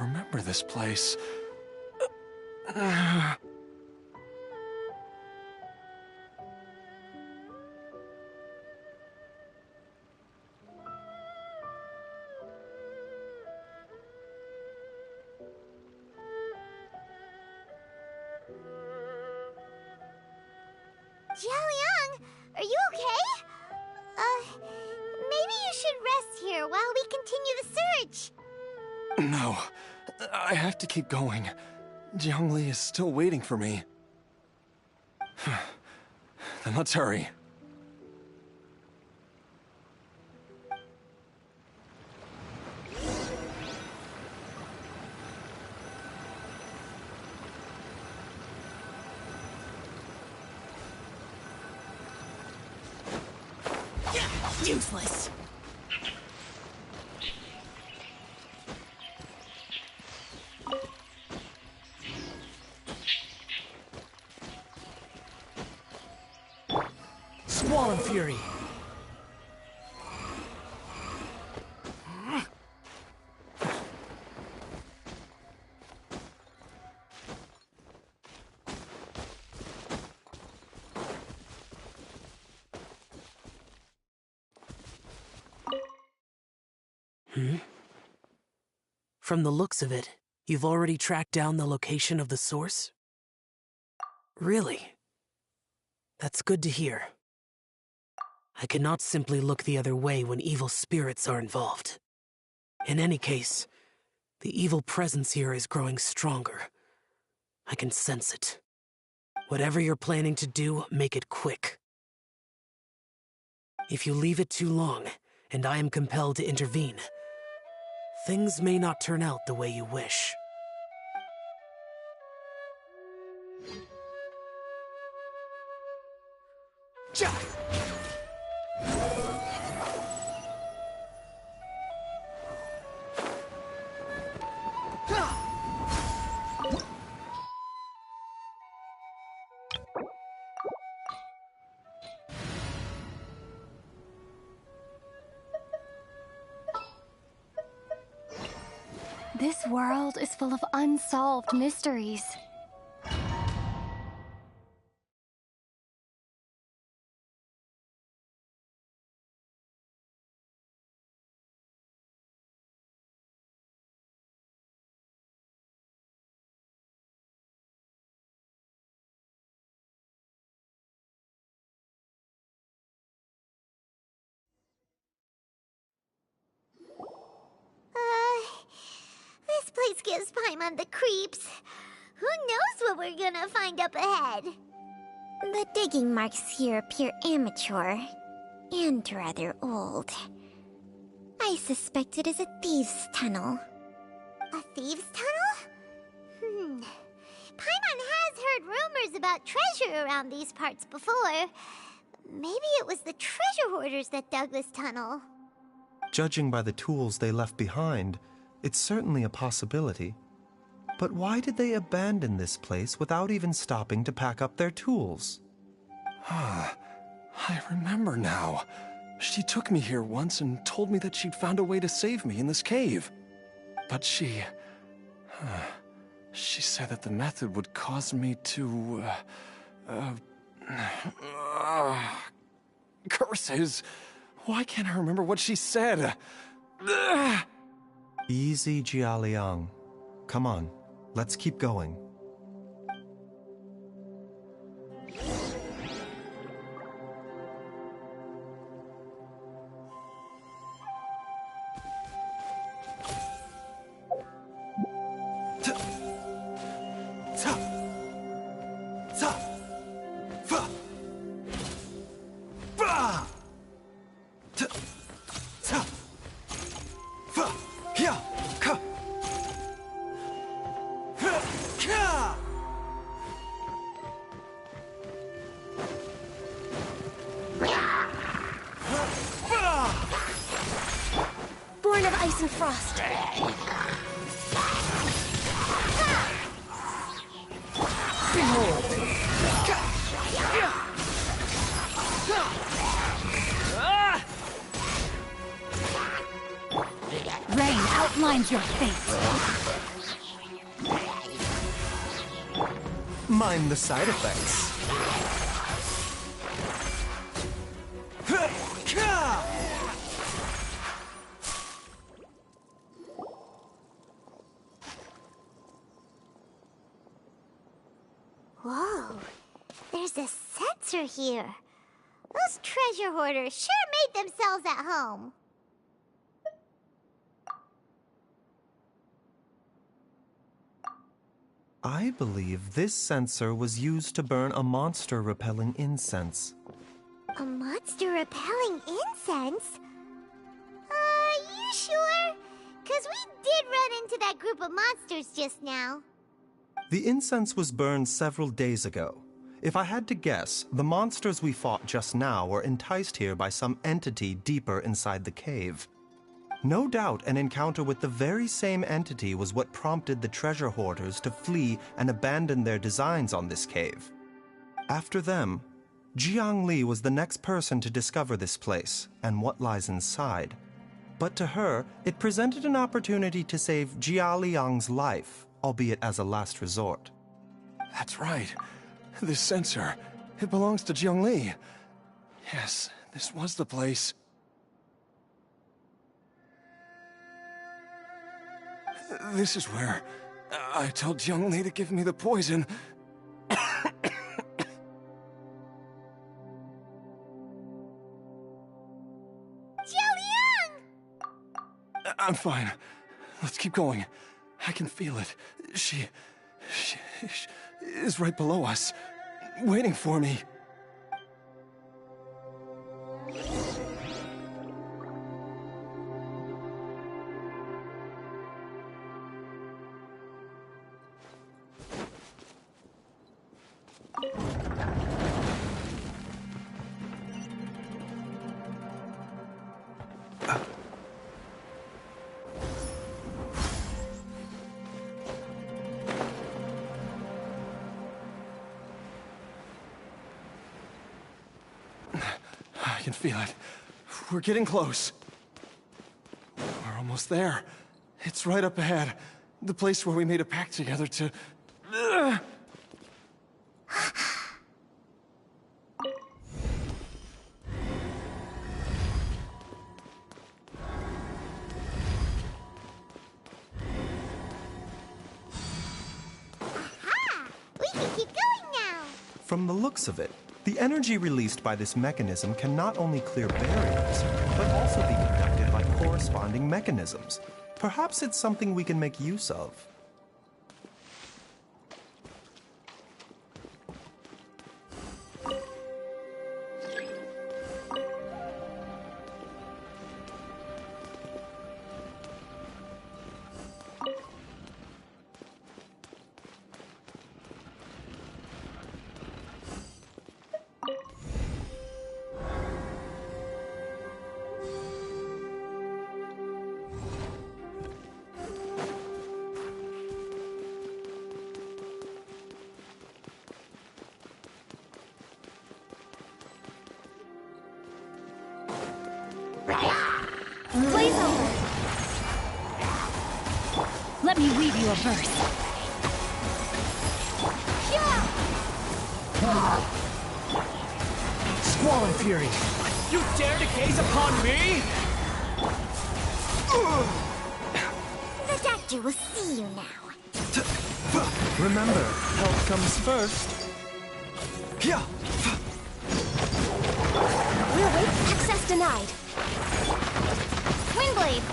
remember this place. Jiaoliang, are you okay? Maybe you should rest here while we continue the search. No, I have to keep going. Zhongli is still waiting for me. Then let's hurry. Useless. Squall and Fury. From the looks of it, you've already tracked down the location of the source? Really? That's good to hear. I cannot simply look the other way when evil spirits are involved. In any case, the evil presence here is growing stronger. I can sense it. Whatever you're planning to do, make it quick. If you leave it too long, and I am compelled to intervene, things may not turn out the way you wish. This world is full of unsolved mysteries. This place gives Paimon the creeps. Who knows what we're gonna find up ahead? The digging marks here appear amateur and rather old. I suspect it is a thieves' tunnel. A thieves' tunnel? Paimon has heard rumors about treasure around these parts before. Maybe it was the treasure hoarders that dug this tunnel. Judging by the tools they left behind, it's certainly a possibility. But why did they abandon this place without even stopping to pack up their tools? I remember now. She took me here once and told me that she'd found a way to save me in this cave. But she said that the method would cause me to, curses! Why can't I remember what she said? Easy, Jiaoliang. Come on, let's keep going. Born of ice and frost. Behold! Rain outlines your fate. mind the side effects. Whoa, there's a sensor here. Those treasure hoarders sure made themselves at home. I believe this sensor was used to burn a monster-repelling incense. A monster repelling incense? You sure? 'Cause we did run into that group of monsters just now. The incense was burned several days ago. If I had to guess, the monsters we fought just now were enticed here by some entity deeper inside the cave. No doubt an encounter with the very same entity was what prompted the treasure hoarders to flee and abandon their designs on this cave. After them, Jiang Li was the next person to discover this place and what lies inside. But to her, it presented an opportunity to save Jia Liang's life, albeit as a last resort. That's right. This sensor, it belongs to Jiang Li. Yes, this was the place. This is where I told Jiang Li to give me the poison. Jiao I'm fine. Let's keep going. I can feel it. She is right below us, waiting for me. I can feel it. We're getting close. We're almost there. It's right up ahead. The place where we made a pact together to... Aha! We can keep going now. From the looks of it, the energy released by this mechanism can not only clear barriers, but also be conducted by corresponding mechanisms. Perhaps it's something we can make use of. Blaze over! Let me weave you a verse. Squall Fury! You dare to gaze upon me? The doctor will see you now. Remember, health comes first. We're wait. Access denied. Windblade!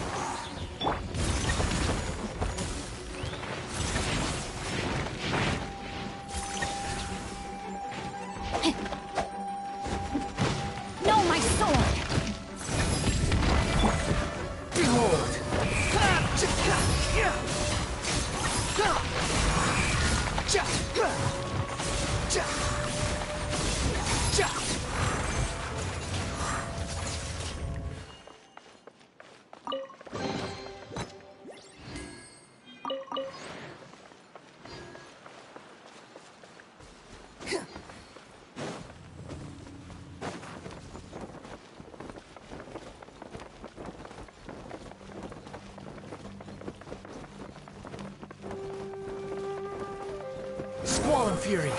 No, my sword! Behold! Swollen Fury!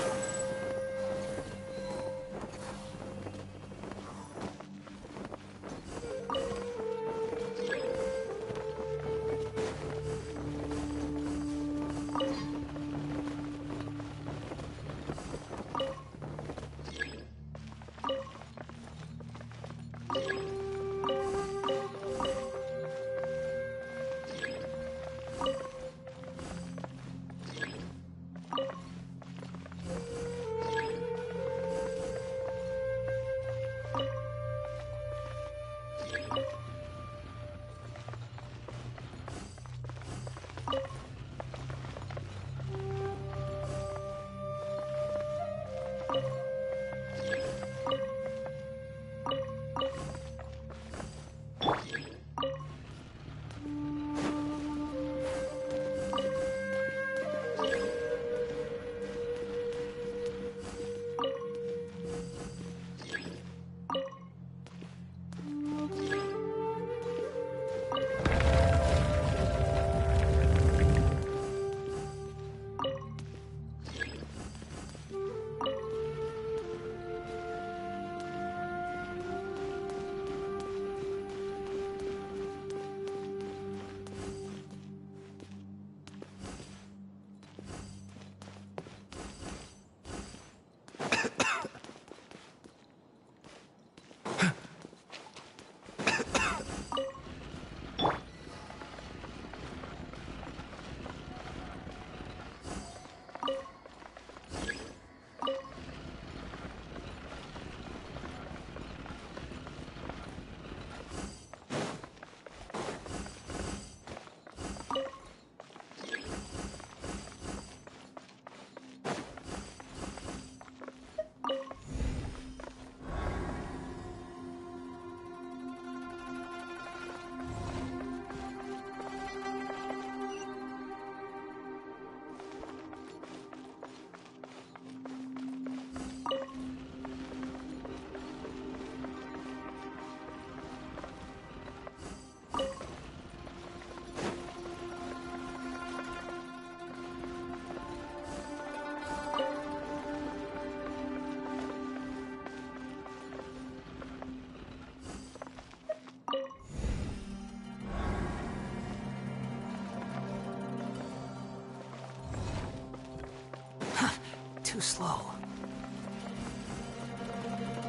Too slow.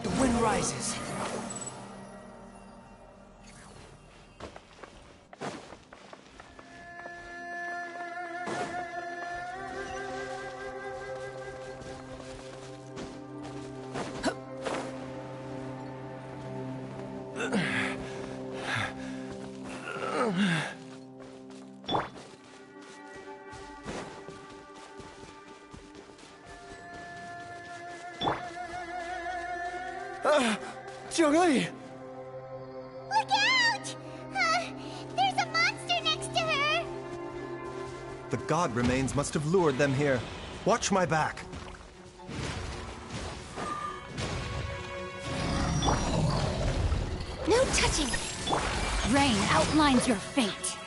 The wind rises. Zhongli! Look out! There's a monster next to her! The god remains must have lured them here. Watch my back. No touching! Rain outlines your fate.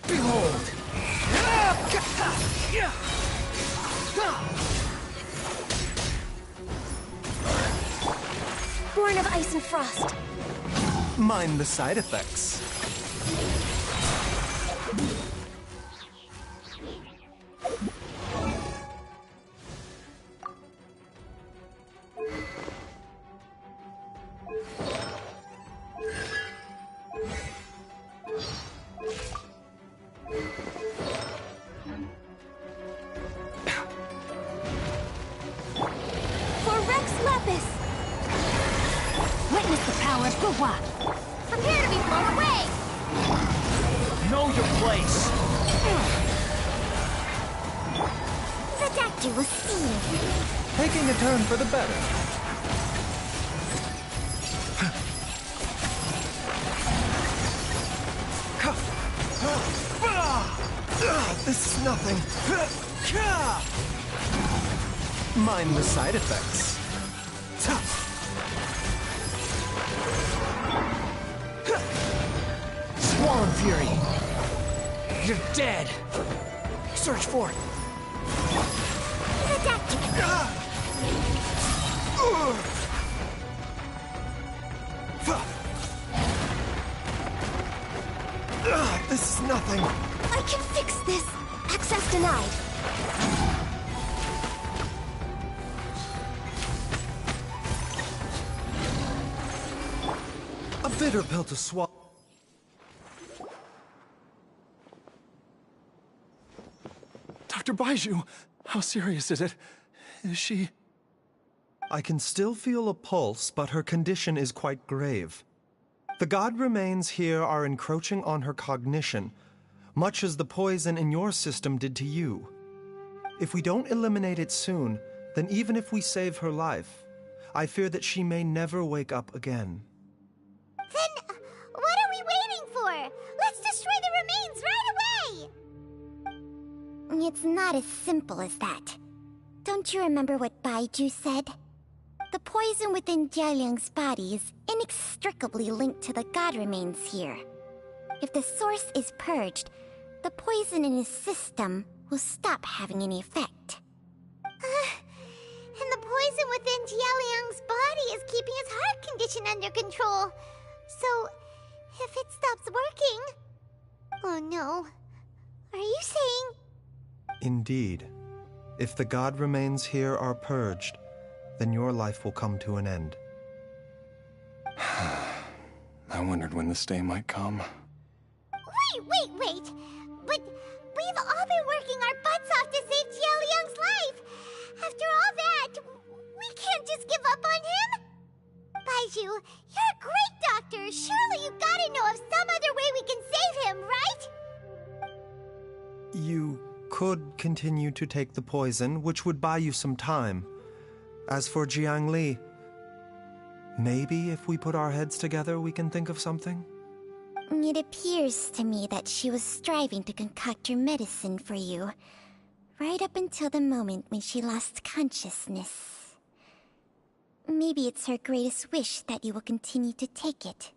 Behold! Born of ice and frost. Mind the side effects. For Rex Lepus! Witness the power of Guhua. Prepare to be blown away! Know your place! The Dactyl was seen. Taking a turn for the better. This is nothing. Mind the side effects. Swollen Fury! You're dead! Search for it! This is nothing. I can fix this. Access denied. A bitter pill to swallow. Dr. Baiju, how serious is it? Is she... I can still feel a pulse, but her condition is quite grave. The god remains here are encroaching on her cognition, much as the poison in your system did to you. If we don't eliminate it soon, then even if we save her life, I fear that she may never wake up again. Then, what are we waiting for? Let's destroy the remains right away! It's not as simple as that. Don't you remember what Baiju said? The poison within Jialiang's body is inextricably linked to the god remains here. If the source is purged, the poison in his system will stop having any effect. And the poison within Jialiang's body is keeping his heart condition under control. So, if it stops working... Oh no. Are you saying... Indeed. If the god remains here are purged, then your life will come to an end. I wondered when this day might come. Wait! But we've all been working our butts off to save Jialiang's life! After all that, we can't just give up on him! Baiju, you're a great doctor! Surely you gotta know of some other way we can save him, right? You could continue to take the poison, which would buy you some time. As for Jiang Li, maybe if we put our heads together, we can think of something? It appears to me that she was striving to concoct your medicine for you, right up until the moment when she lost consciousness. Maybe it's her greatest wish that you will continue to take it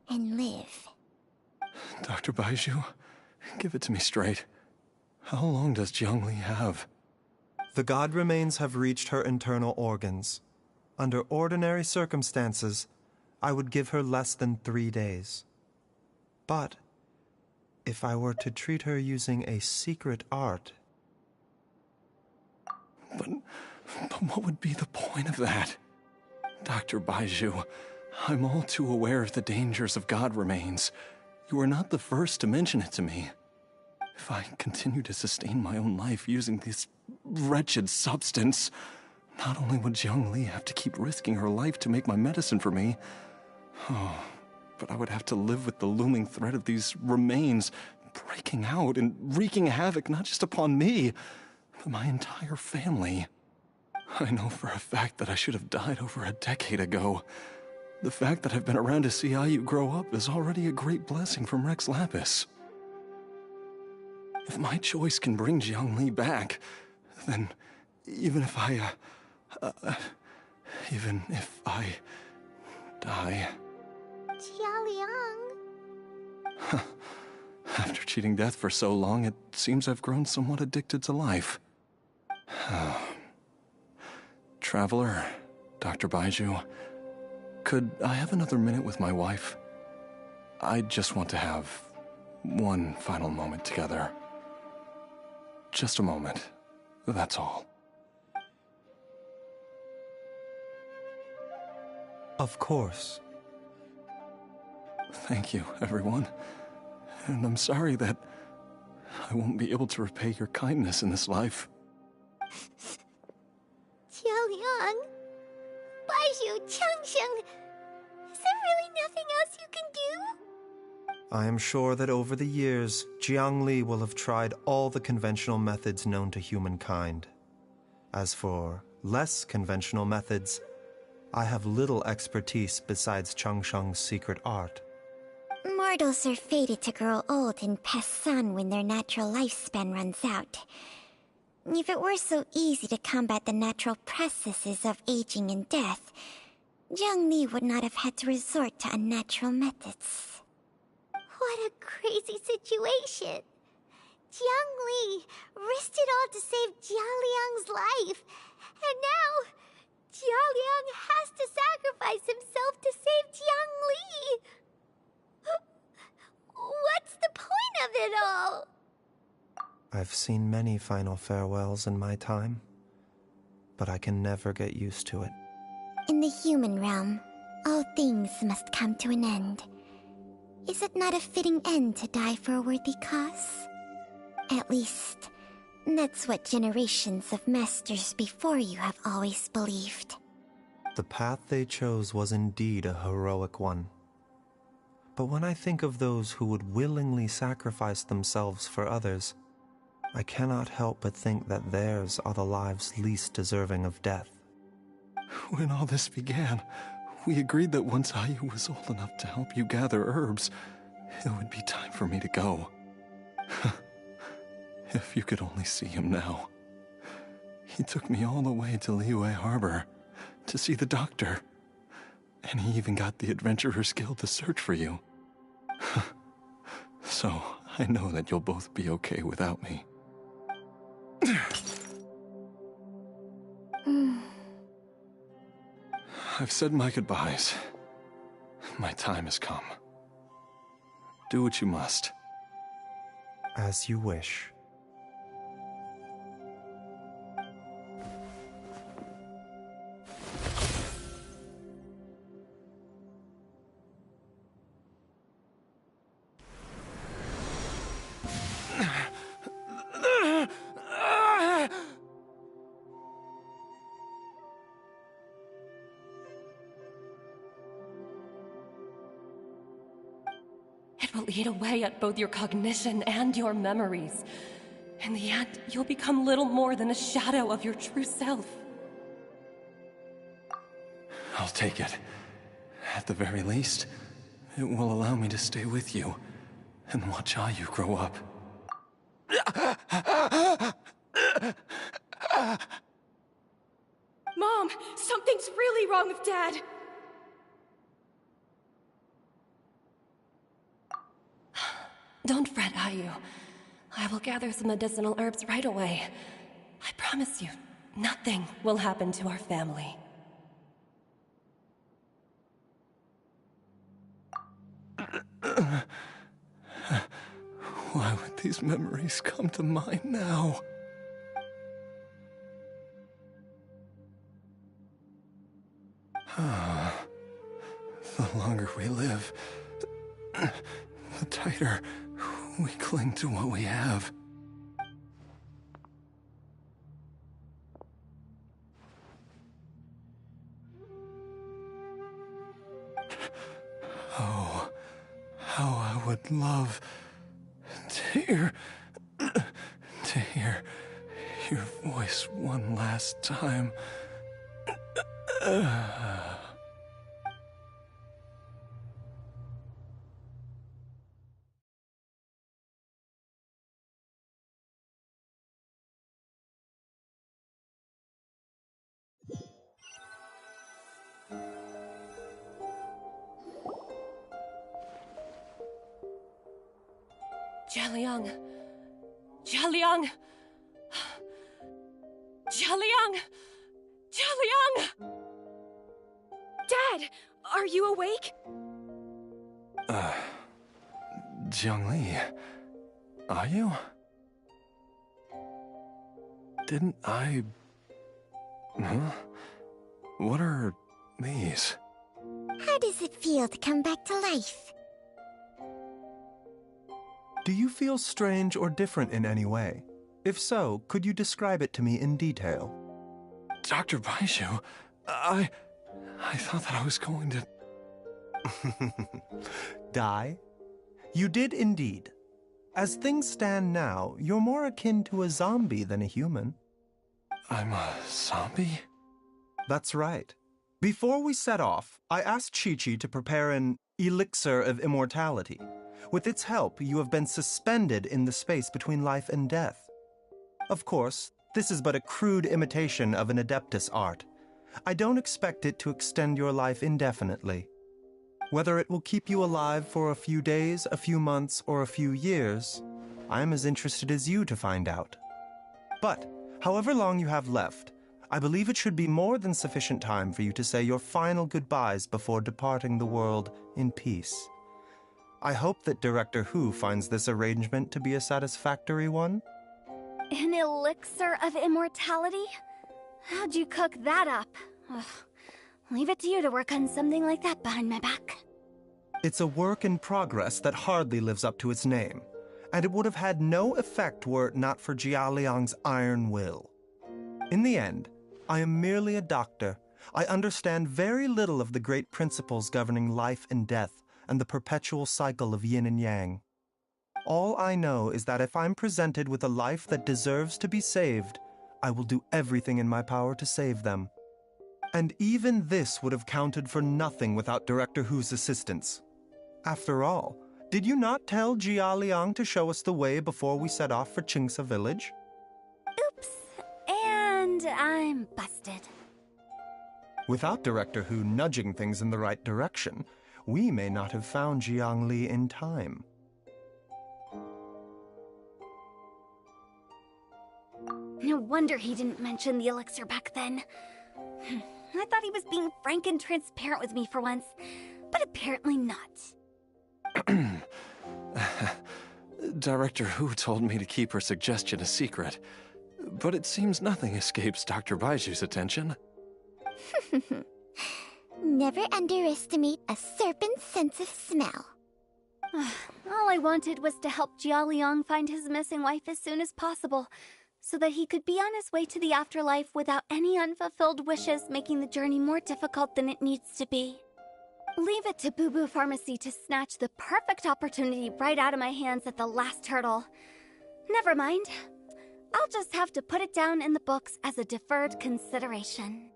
and live. Dr. Baiju, give it to me straight. How long does Jiang Li have? The god remains have reached her internal organs. Under ordinary circumstances, I would give her less than 3 days. But if I were to treat her using a secret art... But what would be the point of that? Dr. Baiju, I'm all too aware of the dangers of god remains. You are not the first to mention it to me. If I continue to sustain my own life using this wretched substance, not only would Jiang Li have to keep risking her life to make my medicine for me, but I would have to live with the looming threat of these remains breaking out and wreaking havoc not just upon me, but my entire family. I know for a fact that I should have died over a decade ago. The fact that I've been around to see Ayu grow up is already a great blessing from Rex Lapis. If my choice can bring Jiang Li back, then even if I die... Jialiang... After cheating death for so long, it seems I've grown somewhat addicted to life. Traveler, Dr. Baiju, could I have another minute with my wife? I just want to have one final moment together. Just a moment, that's all. Of course. Thank you, everyone. And I'm sorry that I won't be able to repay your kindness in this life. Jialiang... Baiju, Changsheng... Is there really nothing else you can do? I am sure that over the years, Jiang Li will have tried all the conventional methods known to humankind. As for less conventional methods, I have little expertise besides Changsheng's secret art. Mortals are fated to grow old and pass on when their natural lifespan runs out. If it were so easy to combat the natural processes of aging and death, Jiang Li would not have had to resort to unnatural methods. What a crazy situation. Jiang Li risked it all to save Jialiang's life. And now, Jialiang has to sacrifice himself to save Jiang Li. What's the point of it all? I've seen many final farewells in my time, but I can never get used to it. In the human realm, all things must come to an end. Is it not a fitting end to die for a worthy cause? At least, that's what generations of masters before you have always believed. The path they chose was indeed a heroic one. But when I think of those who would willingly sacrifice themselves for others, I cannot help but think that theirs are the lives least deserving of death. When all this began, we agreed that once Ayu was old enough to help you gather herbs, it would be time for me to go. If you could only see him now. He took me all the way to Liyue Harbor to see the doctor. And he even got the Adventurers Guild to search for you. So, I know that you'll both be okay without me. I've said my goodbyes. My time has come. Do what you must. As you wish. It will eat away at both your cognition and your memories. In the end, you'll become little more than a shadow of your true self. I'll take it. At the very least, it will allow me to stay with you and watch Ayu grow up. Mom, something's really wrong with Dad. Don't fret, Ayu. I will gather some medicinal herbs right away. I promise you, nothing will happen to our family. Why would these memories come to mind now? The longer we live, the tighter we cling to what we have. Oh, how I would love to hear your voice one last time. Jialiang! Jialiang! Jialiang! Jialiang! Dad, are you awake? Jiang Li, are you? Didn't I... Huh? What are these? How does it feel to come back to life? Do you feel strange or different in any way? If so, could you describe it to me in detail? Dr. Baizhu, I thought that I was going to... Die? You did indeed. As things stand now, you're more akin to a zombie than a human. I'm a zombie? That's right. Before we set off, I asked Chi-Chi to prepare an elixir of immortality. With its help, you have been suspended in the space between life and death. Of course, this is but a crude imitation of an Adeptus art. I don't expect it to extend your life indefinitely. Whether it will keep you alive for a few days, a few months, or a few years, I am as interested as you to find out. But, however long you have left, I believe it should be more than sufficient time for you to say your final goodbyes before departing the world in peace. I hope that Director Hu finds this arrangement to be a satisfactory one. An elixir of immortality? How'd you cook that up? Ugh. Leave it to you to work on something like that behind my back. It's a work in progress that hardly lives up to its name, and it would have had no effect were it not for Jia Liang's iron will. In the end, I am merely a doctor. I understand very little of the great principles governing life and death and the perpetual cycle of yin and yang. All I know is that if I'm presented with a life that deserves to be saved, I will do everything in my power to save them. And even this would have counted for nothing without Director Hu's assistance. After all, did you not tell Jia Liang to show us the way before we set off for Qingce village? Oops. And I'm busted. Without Director Hu nudging things in the right direction, we may not have found Jiangli in time. No wonder he didn't mention the elixir back then. I thought he was being frank and transparent with me for once, but apparently not. Director Hu told me to keep her suggestion a secret, but it seems nothing escapes Dr. Baiju's attention. Never underestimate a serpent's sense of smell. All I wanted was to help Jia Liang find his missing wife as soon as possible, so that he could be on his way to the afterlife without any unfulfilled wishes making the journey more difficult than it needs to be. Leave it to Boo Boo Pharmacy to snatch the perfect opportunity right out of my hands at the last hurdle. Never mind. I'll just have to put it down in the books as a deferred consideration.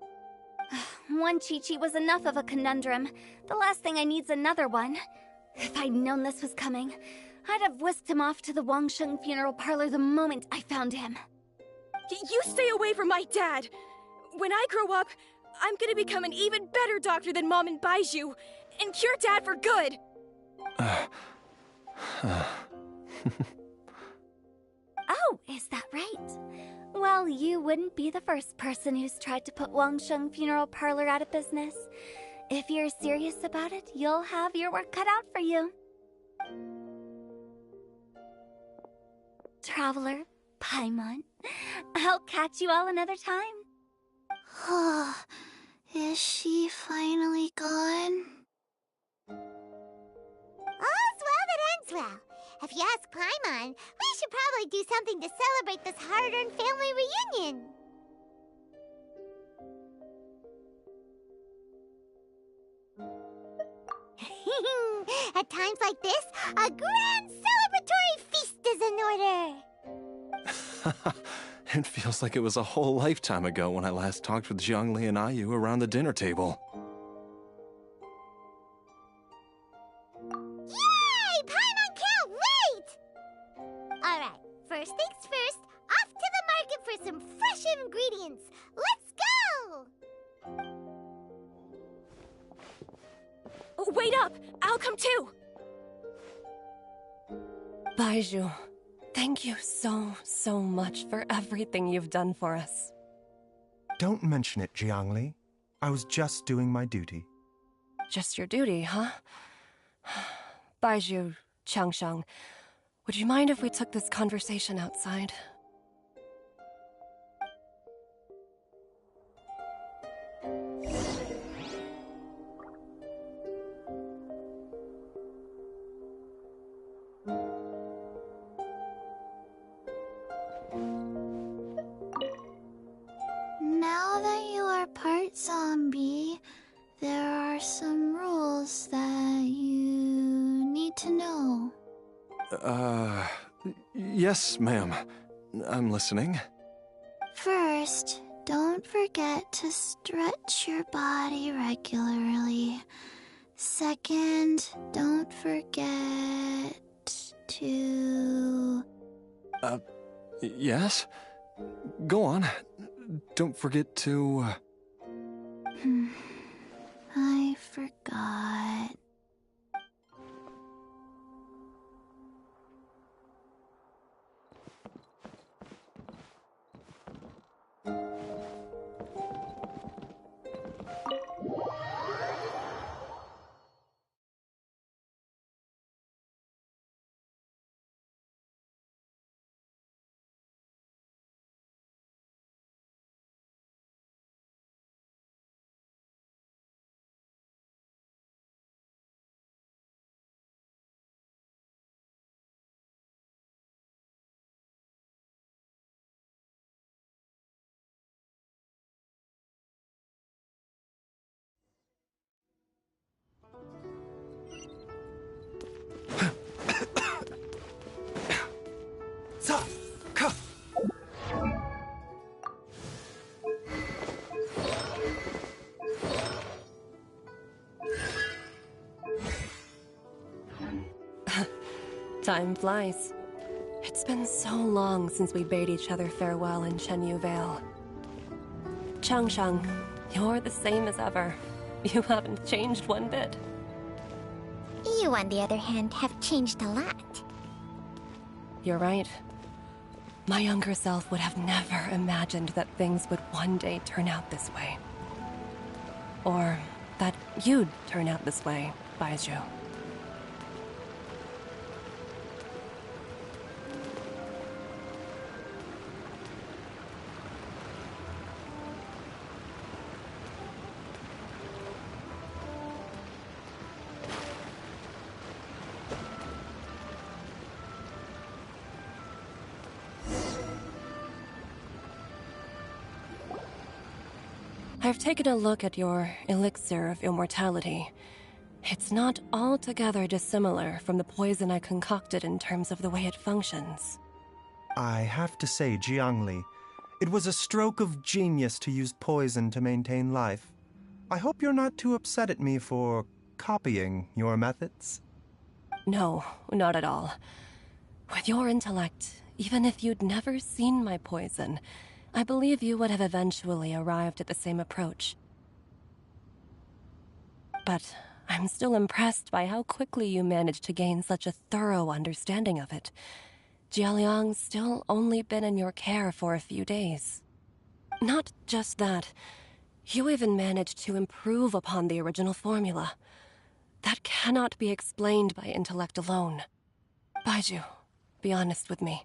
One Chi-Chi was enough of a conundrum. The last thing I need's another one. If I'd known this was coming, I'd have whisked him off to the Wangsheng funeral parlor the moment I found him. You stay away from my dad! When I grow up, I'm gonna become an even better doctor than Mom and Baiju, and cure Dad for good! Oh, is that right? Well, you wouldn't be the first person who's tried to put Wangsheng funeral parlor out of business. If you're serious about it, you'll have your work cut out for you. Traveler, Paimon, I'll catch you all another time. Is she finally gone? All's well that ends well. If you ask Paimon, we should probably do something to celebrate this hard-earned family reunion. At times like this, a grand celebratory feast is in order. It feels like it was a whole lifetime ago when I last talked with Zhongli and Ayu around the dinner table. Yay! Paimon can't wait! Alright, first things first, off to the market for some fresh ingredients. Let's go! Wait up! I'll come too! Baiju, thank you so much for everything you've done for us. Don't mention it, Jiangli. I was just doing my duty. Just your duty, huh? Baiju, Changsheng, would you mind if we took this conversation outside? Now that you are part zombie, there are some rules that you need to know. Yes, ma'am. I'm listening. First, don't forget to stretch your body regularly. Second, don't forget to... Yes? Go on. Don't forget to... I forgot. Time flies. It's been so long since we bade each other farewell in Chenyu Vale. Changshang, you're the same as ever. You haven't changed one bit. You, on the other hand, have changed a lot. You're right. My younger self would have never imagined that things would one day turn out this way. Or that you'd turn out this way, Baizhu. I've taken a look at your elixir of immortality. It's not altogether dissimilar from the poison I concocted in terms of the way it functions. I have to say, Jiangli, it was a stroke of genius to use poison to maintain life. I hope you're not too upset at me for copying your methods. No, not at all. With your intellect, even if you'd never seen my poison, I believe you would have eventually arrived at the same approach. But I'm still impressed by how quickly you managed to gain such a thorough understanding of it. Jialiang's still only been in your care for a few days. Not just that, you even managed to improve upon the original formula. That cannot be explained by intellect alone. Baizhu, be honest with me.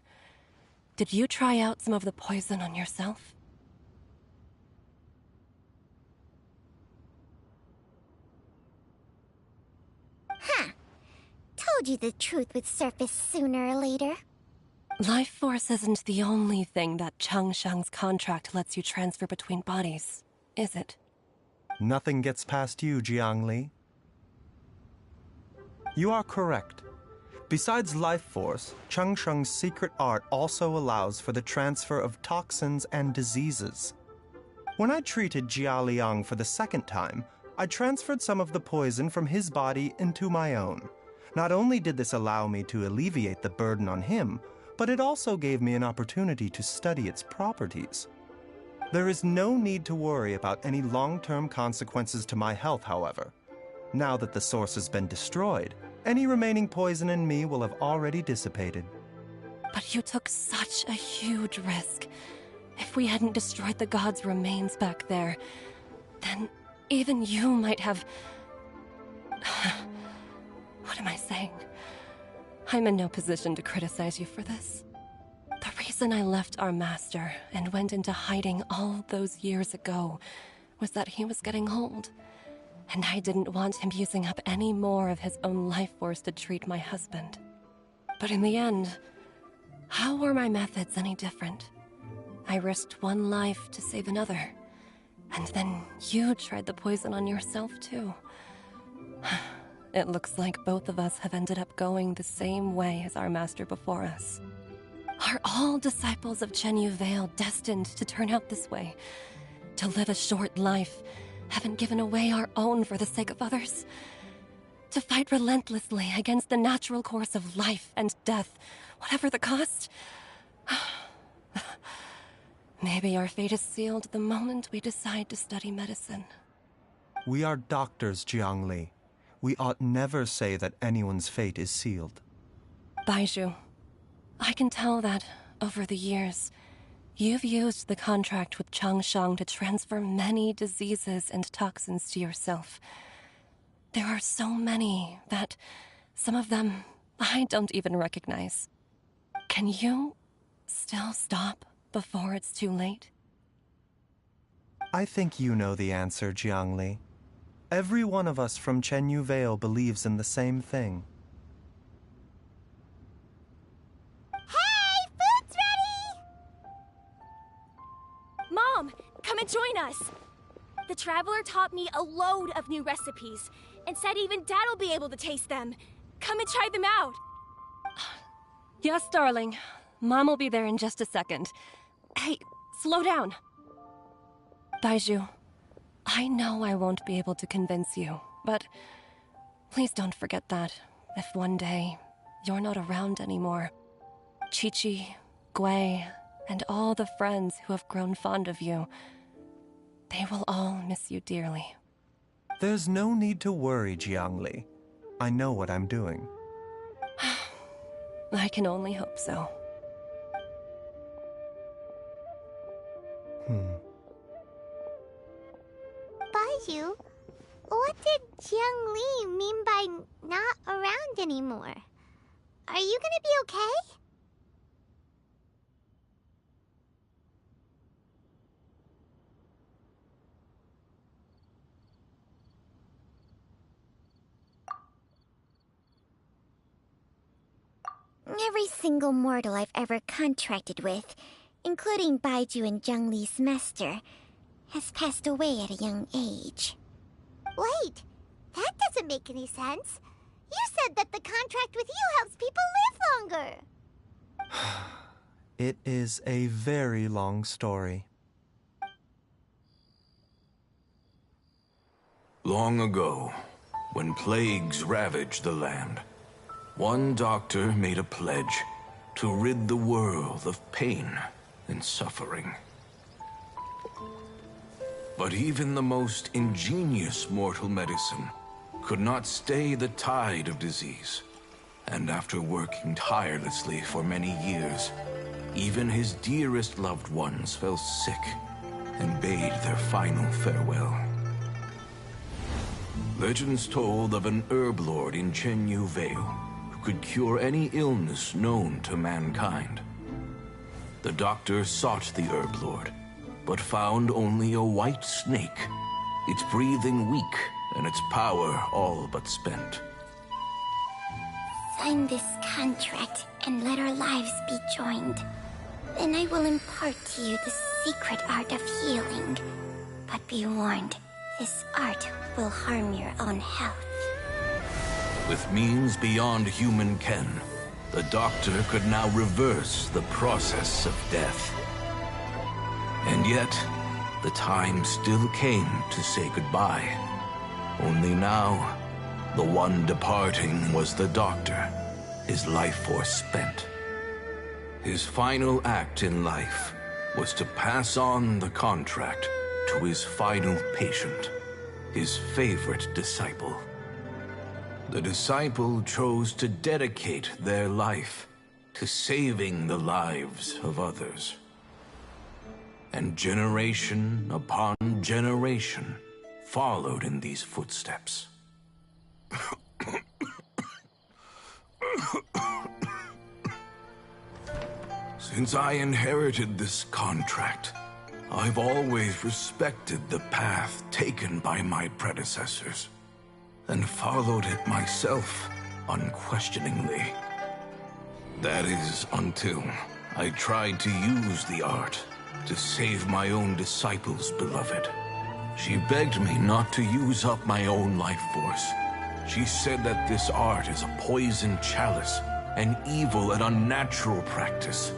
Did you try out some of the poison on yourself? Huh. Told you the truth would surface sooner or later. Life force isn't the only thing that Changshang's contract lets you transfer between bodies, is it? Nothing gets past you, Jiangli. You are correct. Besides life force, Changsheng's secret art also allows for the transfer of toxins and diseases. When I treated Jia Liang for the second time, I transferred some of the poison from his body into my own. Not only did this allow me to alleviate the burden on him, but it also gave me an opportunity to study its properties. There is no need to worry about any long-term consequences to my health, however. Now that the source has been destroyed, any remaining poison in me will have already dissipated. But you took such a huge risk. If we hadn't destroyed the god's remains back there, then even you might have... What am I saying? I'm in no position to criticize you for this. The reason I left our master and went into hiding all those years ago was that he was getting old. And I didn't want him using up any more of his own life force to treat my husband. But in the end, how were my methods any different? I risked one life to save another. And then you tried the poison on yourself too. It looks like both of us have ended up going the same way as our master before us. Are all disciples of Chenyu Vale destined to turn out this way? To live a short life, having given away our own for the sake of others? To fight relentlessly against the natural course of life and death, whatever the cost? Maybe our fate is sealed the moment we decide to study medicine. We are doctors, Jiangli. We ought never say that anyone's fate is sealed. Baizhu, I can tell that, over the years, you've used the contract with Changshang to transfer many diseases and toxins to yourself. There are so many that, some of them, I don't even recognize. Can you still stop before it's too late? I think you know the answer, Jiangli. Every one of us from Chenyu Vale believes in the same thing. Hey, food's ready! Mom, come and join us! The Traveler taught me a load of new recipes, and said even Dad'll be able to taste them. Come and try them out! Yes, darling. Mom will be there in just a second. Hey, slow down! Baizhu, I know I won't be able to convince you, but please don't forget that if one day you're not around anymore, Chi-Chi, Gui, and all the friends who have grown fond of you, they will all miss you dearly. There's no need to worry, Jiangli. I know what I'm doing. I can only hope so. Baizhu, what did Jiang Li mean by not around anymore? Are you gonna be okay? Every single mortal I've ever contracted with, including Baizhu and Jiang Li's master, has passed away at a young age. Wait, that doesn't make any sense. You said that the contract with you helps people live longer. It is a very long story. Long ago, when plagues ravaged the land, one doctor made a pledge to rid the world of pain and suffering. But even the most ingenious mortal medicine could not stay the tide of disease. And after working tirelessly for many years, even his dearest loved ones fell sick and bade their final farewell. Legends told of an herb lord in Chenyu Vale who could cure any illness known to mankind. The doctor sought the herb lord, but found only a white snake, its breathing weak and its power all but spent. Sign this contract and let our lives be joined. Then I will impart to you the secret art of healing. But be warned, this art will harm your own health. With means beyond human ken, the doctor could now reverse the process of death. And yet, the time still came to say goodbye. Only now, the one departing was the doctor, his life force spent. His final act in life was to pass on the contract to his final patient, his favorite disciple. The disciple chose to dedicate their life to saving the lives of others. And generation upon generation followed in these footsteps. Since I inherited this contract, I've always respected the path taken by my predecessors, and followed it myself unquestioningly. That is, until I tried to use the art to save my own disciple's beloved. She begged me not to use up my own life force. She said that this art is a poisoned chalice, an evil and unnatural practice.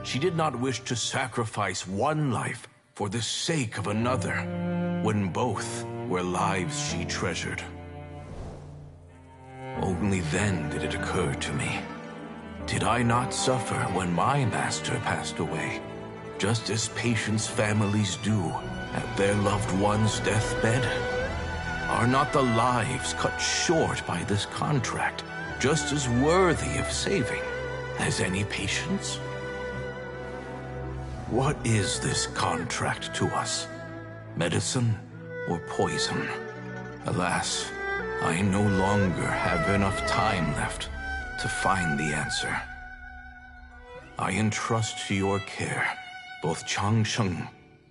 She did not wish to sacrifice one life for the sake of another, when both were lives she treasured. Only then did it occur to me. Did I not suffer when my master passed away, just as patients' families do at their loved one's deathbed? Are not the lives cut short by this contract just as worthy of saving as any patients? What is this contract to us? Medicine or poison? Alas, I no longer have enough time left to find the answer. I entrust to your care both Changsheng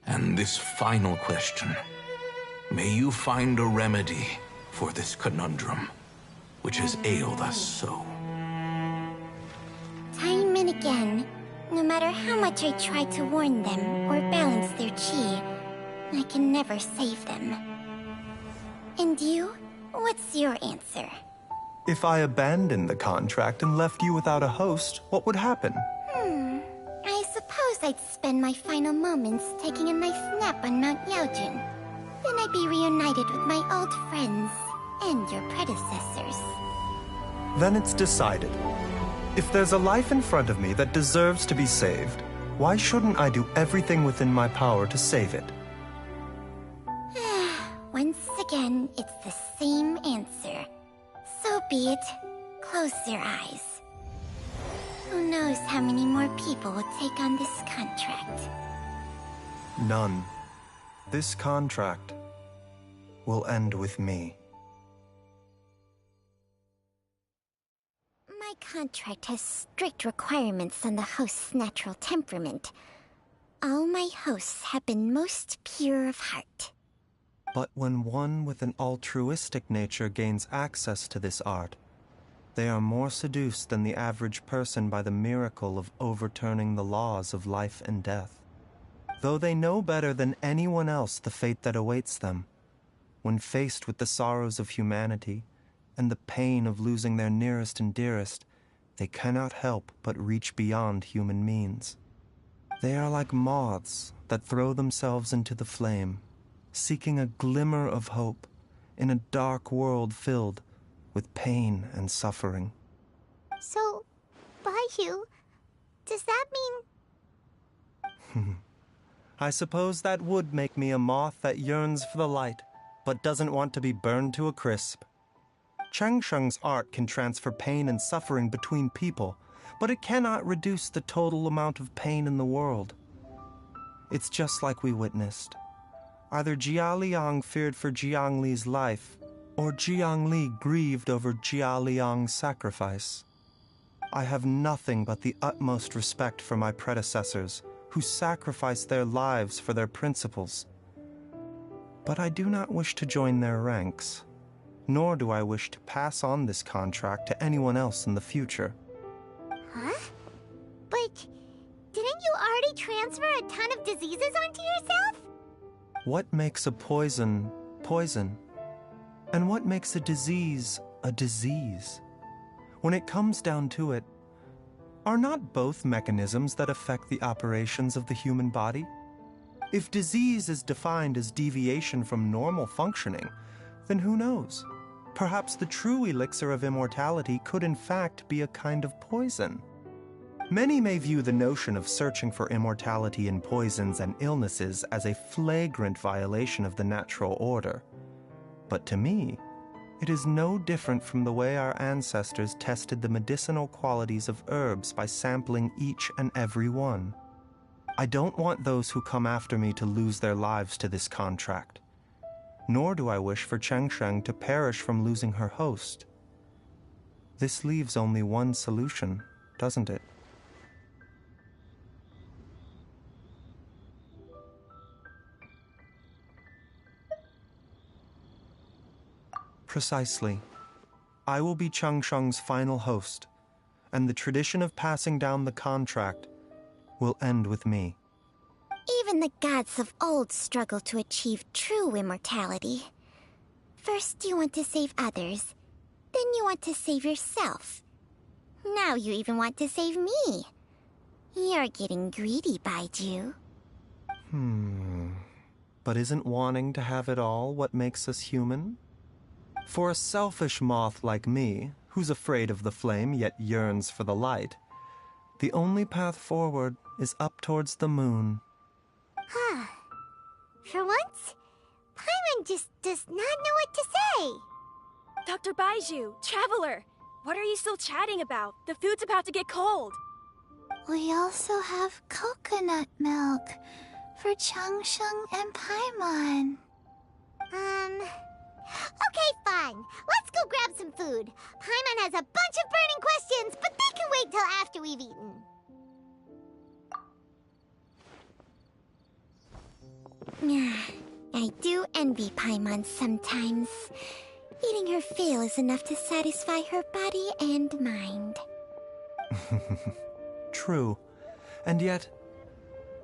and this final question. May you find a remedy for this conundrum, which has ailed us so. Time and again, no matter how much I try to warn them or balance their chi, I can never save them. And you? What's your answer? If I abandoned the contract and left you without a host, what would happen? I suppose I'd spend my final moments taking a nice nap on Mount Yaojun. Then I'd be reunited with my old friends and your predecessors. Then it's decided. If there's a life in front of me that deserves to be saved, why shouldn't I do everything within my power to save it? Once again, it's the same answer. So be it. Close your eyes. Who knows how many more people will take on this contract? None. This contract will end with me. My contract has strict requirements on the host's natural temperament. All my hosts have been most pure of heart. But when one with an altruistic nature gains access to this art, they are more seduced than the average person by the miracle of overturning the laws of life and death. Though they know better than anyone else the fate that awaits them, when faced with the sorrows of humanity and the pain of losing their nearest and dearest, they cannot help but reach beyond human means. They are like moths that throw themselves into the flame, seeking a glimmer of hope in a dark world filled with pain and suffering. So, Baiju, does that mean... I suppose that would make me a moth that yearns for the light, but doesn't want to be burned to a crisp. Changsheng's art can transfer pain and suffering between people, but it cannot reduce the total amount of pain in the world. It's just like we witnessed. Either Jia Liang feared for Jiang Li's life, or Jiang Li grieved over Jia Liang's sacrifice. I have nothing but the utmost respect for my predecessors, who sacrificed their lives for their principles. But I do not wish to join their ranks, nor do I wish to pass on this contract to anyone else in the future. Huh? But didn't you already transfer a ton of diseases onto yourself? What makes a poison, poison? And what makes a disease? When it comes down to it, are not both mechanisms that affect the operations of the human body? If disease is defined as deviation from normal functioning, then who knows? Perhaps the true elixir of immortality could in fact be a kind of poison. Many may view the notion of searching for immortality in poisons and illnesses as a flagrant violation of the natural order. But to me, it is no different from the way our ancestors tested the medicinal qualities of herbs by sampling each and every one. I don't want those who come after me to lose their lives to this contract. Nor do I wish for Changsheng to perish from losing her host. This leaves only one solution, doesn't it? Precisely. I will be Changsheng's final host, and the tradition of passing down the contract will end with me. Even the gods of old struggle to achieve true immortality. First you want to save others, then you want to save yourself. Now you even want to save me. You're getting greedy, Baiju. But isn't wanting to have it all what makes us human? For a selfish moth like me, who's afraid of the flame yet yearns for the light, the only path forward is up towards the moon. For once, Paimon just does not know what to say. Dr. Baiju, Traveler, what are you still chatting about? The food's about to get cold. We also have coconut milk for Changsheng and Paimon. Okay, fine. Let's go grab some food. Paimon has a bunch of burning questions, but they can wait till after we've eaten. I do envy Paimon sometimes. Eating her fill is enough to satisfy her body and mind. True. And yet,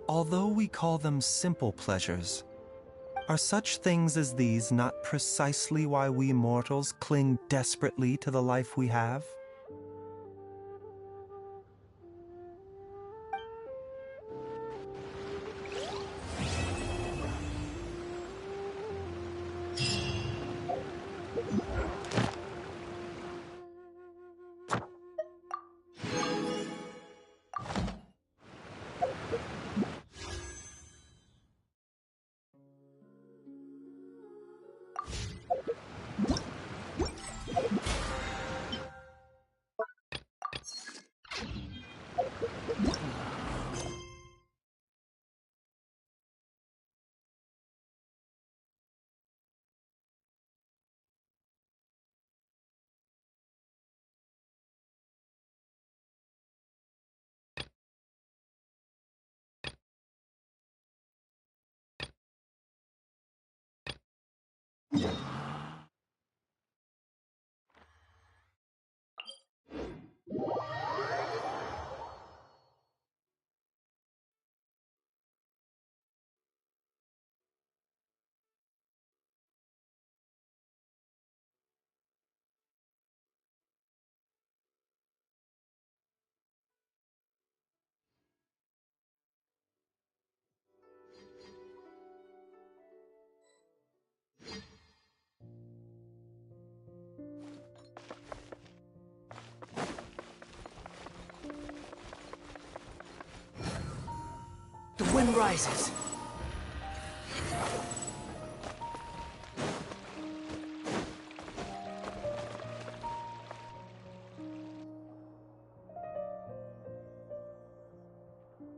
although we call them simple pleasures, are such things as these not precisely why we mortals cling desperately to the life we have? The wind rises.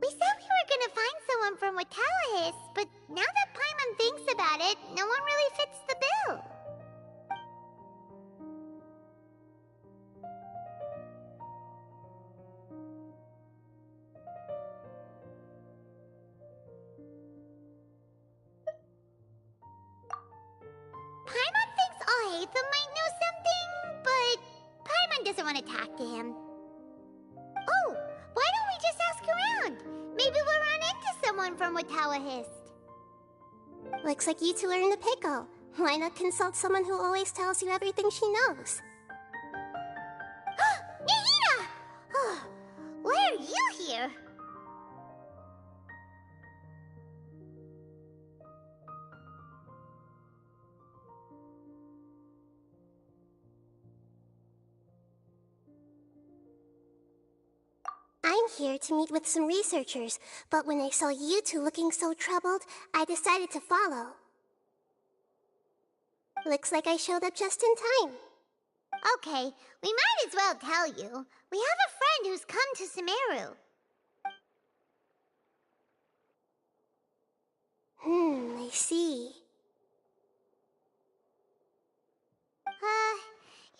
We said we were gonna find someone from Watallahis, but now that Paimon thinks about it, no one really fits the bill. Paimon thinks Aetha might know something, but Paimon doesn't want to talk to him. Oh, why don't we just ask around? Maybe we'll run into someone from Watallahis. Looks like you two are in a pickle. Why not consult someone who always tells you everything she knows? Nahida! Oh, why are you here? I'm here to meet with some researchers, but when I saw you two looking so troubled, I decided to follow. Looks like I showed up just in time. Okay, we might as well tell you. We have a friend who's come to Sumeru. I see.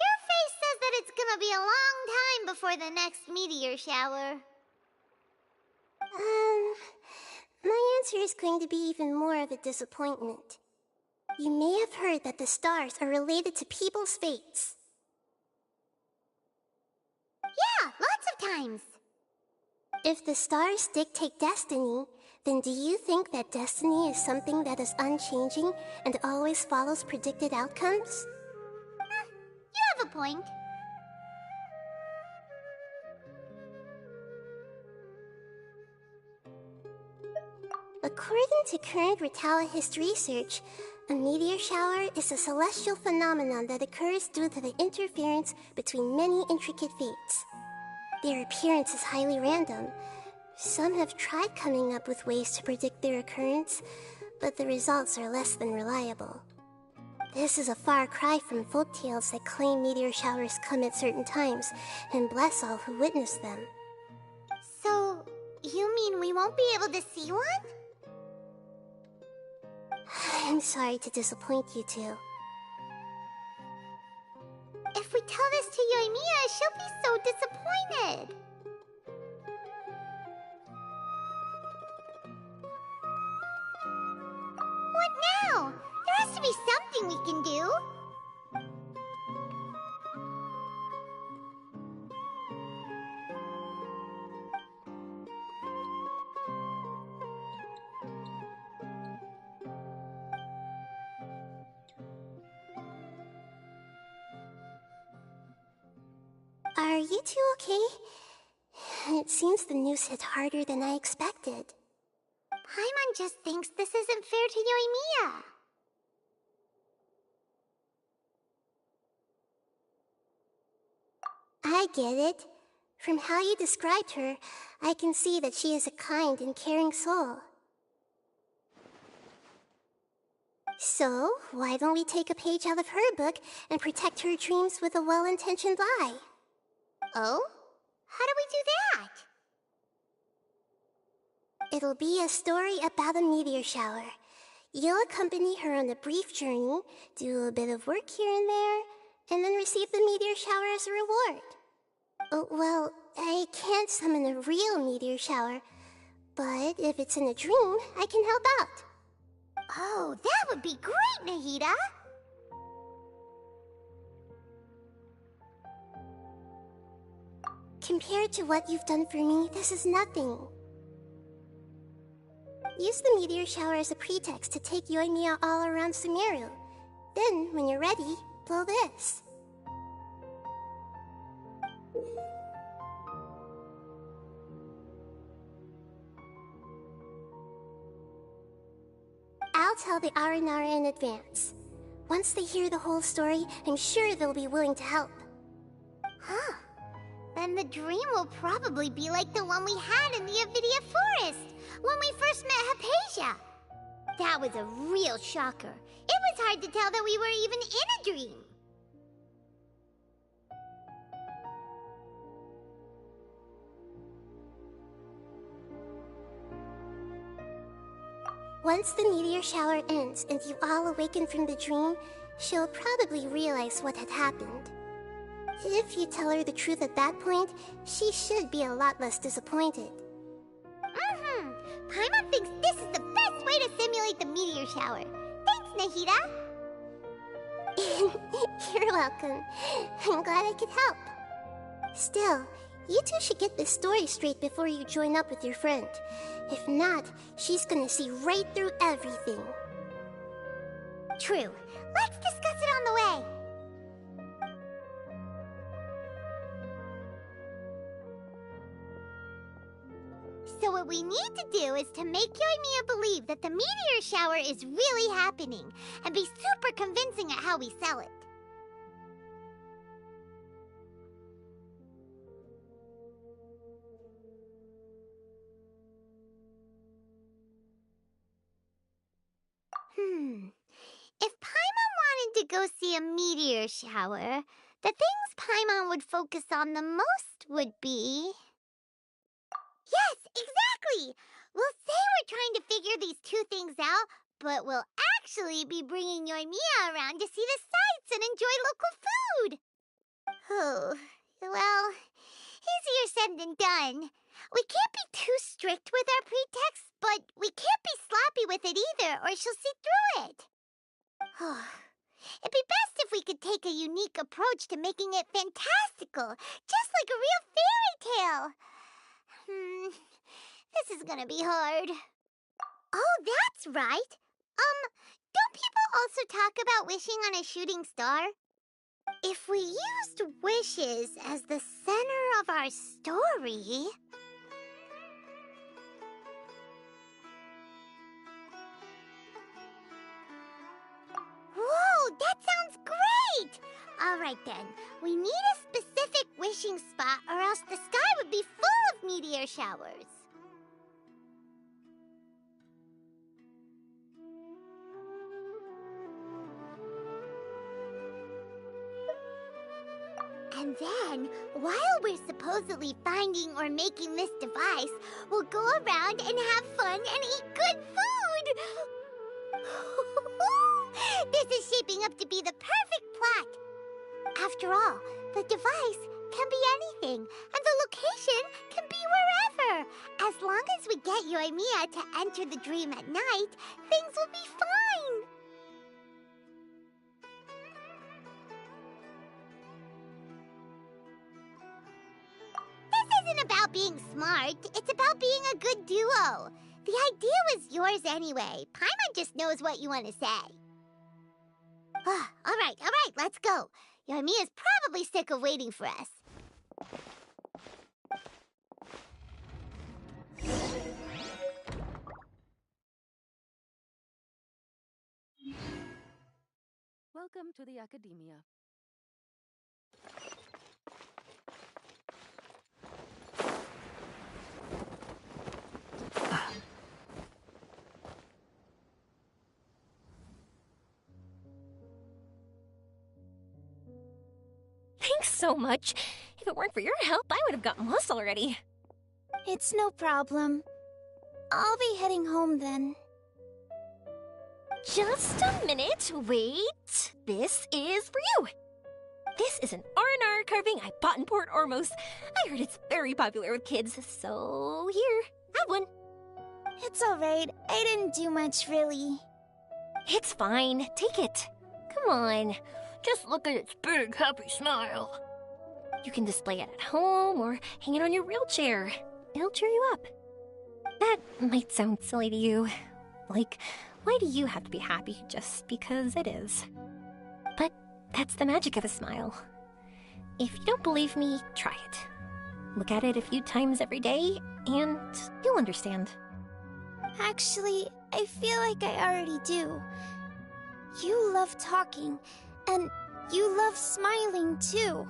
Your face says that it's gonna be a long time before the next meteor shower. My answer is going to be even more of a disappointment. You may have heard that the stars are related to people's fates. Yeah, lots of times. If the stars dictate destiny, then do you think that destiny is something that is unchanging and always follows predicted outcomes? You have a point. According to current Watallahis research, a meteor shower is a celestial phenomenon that occurs due to the interference between many intricate fates. Their appearance is highly random. Some have tried coming up with ways to predict their occurrence, but the results are less than reliable. This is a far cry from folktales that claim meteor showers come at certain times and bless all who witness them. So, you mean we won't be able to see one? I'm sorry to disappoint you two. If we tell this to Yoimiya, she'll be so disappointed. What now? There has to be something we can do. Are you two okay? It seems the news hit harder than I expected. Paimon just thinks this isn't fair to Yoimiya. I get it. From how you described her, I can see that she is a kind and caring soul. So, why don't we take a page out of her book and protect her dreams with a well-intentioned lie? Oh? How do we do that? It'll be a story about a meteor shower. You'll accompany her on a brief journey, do a bit of work here and there, and then receive the meteor shower as a reward. Oh, well, I can't summon a real meteor shower, but if it's in a dream, I can help out. Oh, that would be great, Nahida! Compared to what you've done for me, this is nothing. Use the meteor shower as a pretext to take Yoimiya all around Sumeru. Then, when you're ready, blow this. I'll tell the Aranara in advance. Once they hear the whole story, I'm sure they'll be willing to help. Huh. Then the dream will probably be like the one we had in the Avidia Forest, when we first met Hypatia. That was a real shocker. It was hard to tell that we were even in a dream. Once the meteor shower ends and you all awaken from the dream, she'll probably realize what had happened. If you tell her the truth at that point, she should be a lot less disappointed. Paimon thinks this is the best way to simulate the meteor shower. Thanks, Nahida. You're welcome. I'm glad I could help. Still, you two should get this story straight before you join up with your friend. If not, she's gonna see right through everything. True. Let's discuss it on the way. So what we need to do is to make Yoimiya believe that the meteor shower is really happening, and be super convincing at how we sell it. If Paimon wanted to go see a meteor shower, the things Paimon would focus on the most would be... Yes, exactly! We'll say we're trying to figure these two things out, but we'll actually be bringing Yoimiya around to see the sights and enjoy local food! Oh, well, easier said than done. We can't be too strict with our pretexts, but we can't be sloppy with it either, or she'll see through it. It'd be best if we could take a unique approach to making it fantastical, just like a real fairy tale. This is gonna be hard. Oh, that's right. Don't people also talk about wishing on a shooting star? If we used wishes as the center of our story... Whoa, that sounds great! Alright then, we need a specific wishing spot or else the sky would be full of meteor showers. And then, while we're supposedly finding or making this device, we'll go around and have fun and eat good food! This is shaping up to be the perfect plot. After all, the device can be anything, and the location can be wherever. As long as we get Yoimiya to enter the dream at night, things will be fine. This isn't about being smart, it's about being a good duo. The idea was yours anyway. Paimon just knows what you want to say. All right, let's go. Yoimiya's probably sick of waiting for us. Welcome to the Academia. Thanks so much. If it weren't for your help, I would have gotten lost already. It's no problem. I'll be heading home then. Just a minute, wait. This is for you. This is an R&R carving I bought in Port Ormos. I heard it's very popular with kids, so here, have one. It's alright. I didn't do much, really. It's fine. Take it. Come on. Just look at its big, happy smile. You can display it at home or hang it on your wheelchair. It'll cheer you up. That might sound silly to you. Like, why do you have to be happy just because it is? But that's the magic of a smile. If you don't believe me, try it. Look at it a few times every day, and you'll understand. Actually, I feel like I already do. You love talking, and you love smiling too.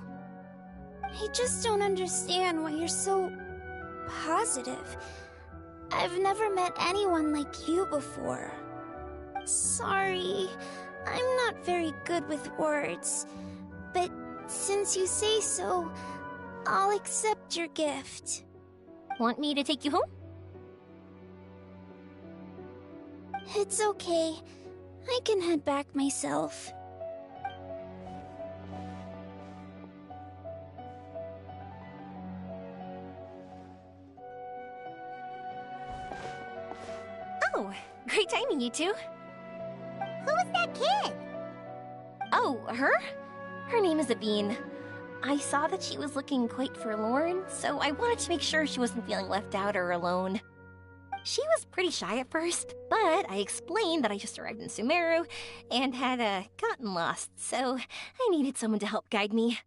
I just don't understand why you're so positive. I've never met anyone like you before. Sorry, I'm not very good with words, but since you say so, I'll accept your gift. Want me to take you home? It's okay. I can head back myself. Oh, great timing, you two. Who was that kid? Oh, her? Her name is Aveen. I saw that she was looking quite forlorn, so I wanted to make sure she wasn't feeling left out or alone. She was pretty shy at first, but I explained that I just arrived in Sumeru and had gotten lost, so I needed someone to help guide me.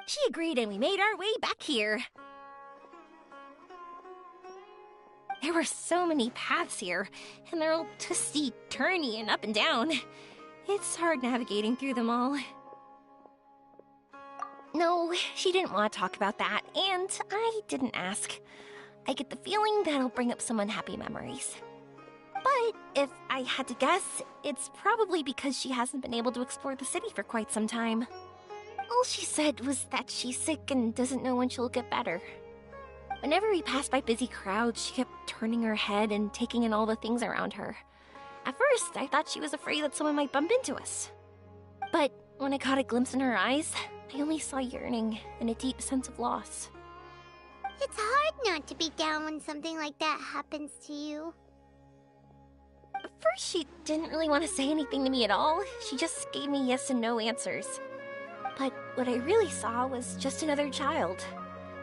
She agreed and we made our way back here. There were so many paths here, and they're all twisty, turny, and up and down. It's hard navigating through them all. No, she didn't want to talk about that, and I didn't ask. I get the feeling that'll bring up some unhappy memories. But if I had to guess, it's probably because she hasn't been able to explore the city for quite some time. All she said was that she's sick and doesn't know when she'll get better. Whenever we passed by busy crowds, she kept turning her head and taking in all the things around her. At first, I thought she was afraid that someone might bump into us. But when I caught a glimpse in her eyes, I only saw yearning and a deep sense of loss. It's hard not to be down when something like that happens to you. At first, she didn't really want to say anything to me at all. She just gave me yes and no answers. But what I really saw was just another child,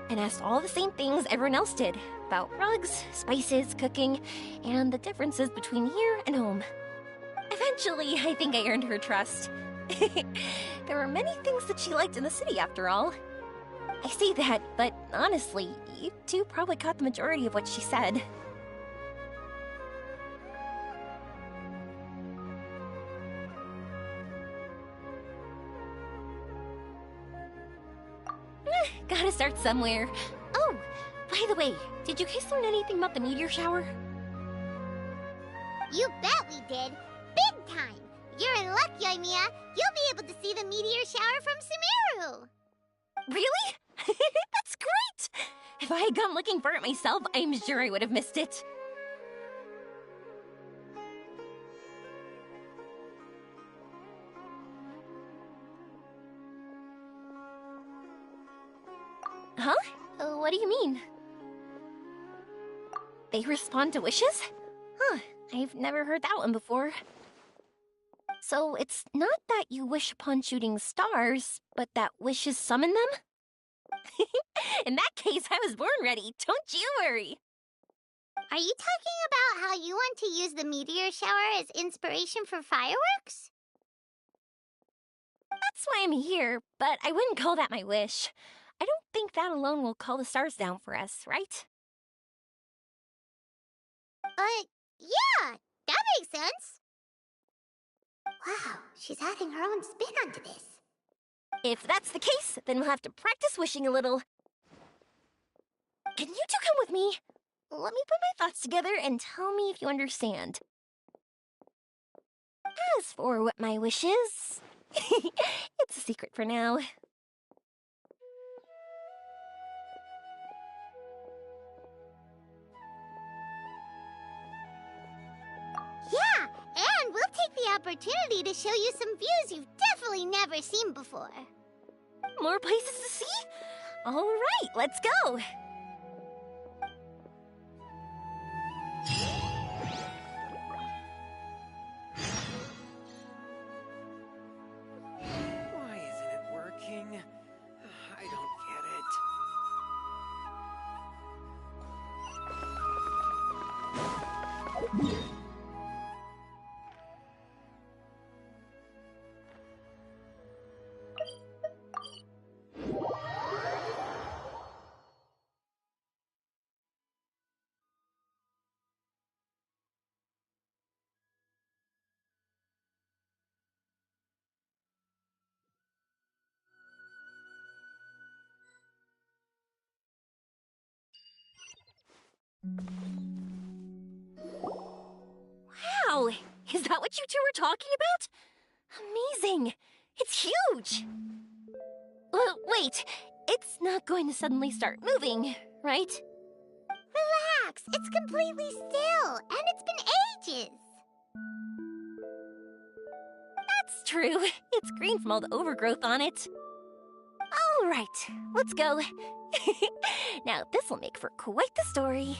and asked all the same things everyone else did, about rugs, spices, cooking, and the differences between here and home. Eventually, I think I earned her trust. There were many things that she liked in the city, after all. I say that, but honestly, you two probably caught the majority of what she said. Gotta start somewhere. Oh, by the way, did you guys learn anything about the meteor shower? You bet we did. Big time. You're in luck, Yoimiya. You'll be able to see the meteor shower from Sumeru. Really? That's great! If I had gone looking for it myself, I'm sure I would have missed it. Huh? What do you mean? They respond to wishes? Huh, I've never heard that one before. So it's not that you wish upon shooting stars, but that wishes summon them? In that case, I was born ready. Don't you worry. Are you talking about how you want to use the meteor shower as inspiration for fireworks? That's why I'm here, but I wouldn't call that my wish. I don't think that alone will call the stars down for us, right? Yeah, that makes sense. Wow, she's adding her own spin onto this. If that's the case, then we'll have to practice wishing a little. Can you two come with me? Let me put my thoughts together and tell me if you understand. As for what my wish is, it's a secret for now. Yeah, and we'll take the opportunity to show you some views you've definitely never seen before. More places to see? All right, let's go. Why isn't it working? Wow! Is that what you two were talking about? Amazing! It's huge! Wait, it's not going to suddenly start moving, right? Relax, it's completely still, and it's been ages. That's true. It's green from all the overgrowth on it. All right, let's go. Now, this will make for quite the story.